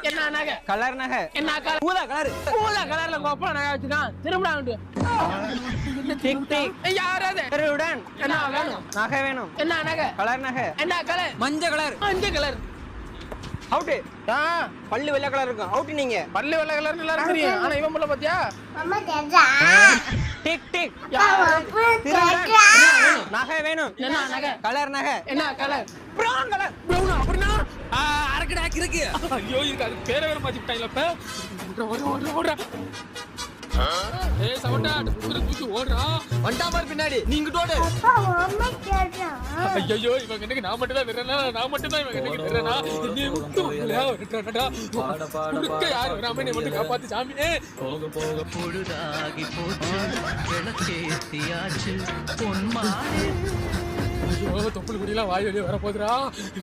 என்ன நகை? கலர் நகை. என்ன கலர்? ஊதா கலர். ஊதா கலர்ல கோப்பல நகை வச்சுக்கான். திரும்பலாண்டு. Tick tick. யார் அது? திருடன். என்ன வேணும்? நகை வேணும். என்ன நகை? கலர் நகை. என்ன கலர்? மஞ்சள் கலர். மஞ்சள் கலர். அவுட். பல்லு வெள்ளை கலர் இருக்கும். அவுட் நீங்க. பல்லு வெள்ளை கலர் நல்லா இருக்கு. ஆனா இவன் புள்ள பாத்தியா? Tick tick. திருடன். நகை வேணும். என்ன நகை? கலர் நகை. என்ன கலர்? Brown colour. பிரவுன் அப்படினா அரக்கடா கிறுக்கு. ஐயோ இதுக்கு அது பேரை வேற மாத்திட்டாங்களா இப்ப? ஓடுறா. ஏய் சவுண்டா தூக்கி ஓடுறா. வண்டா பார் பின்னாடி நீங்க ஓடு. ஐயோ இவன் கண்ணுக்கு நான் மட்டும் தான் விரறனா. நான் மட்டும் தான் இவன் கண்ணுக்கு விரறனா. நீ முட்டுல விரறடா. யார் வராம நீ மட்டும் காப்பாத்து சாமி. போக போக பொழுதாகி போச்சு விளக்கேத்தியாச்சு பொன்மானே. ஐயோ தொப்புள் குடிலாம் வாய் வெளியே வர போதுடா.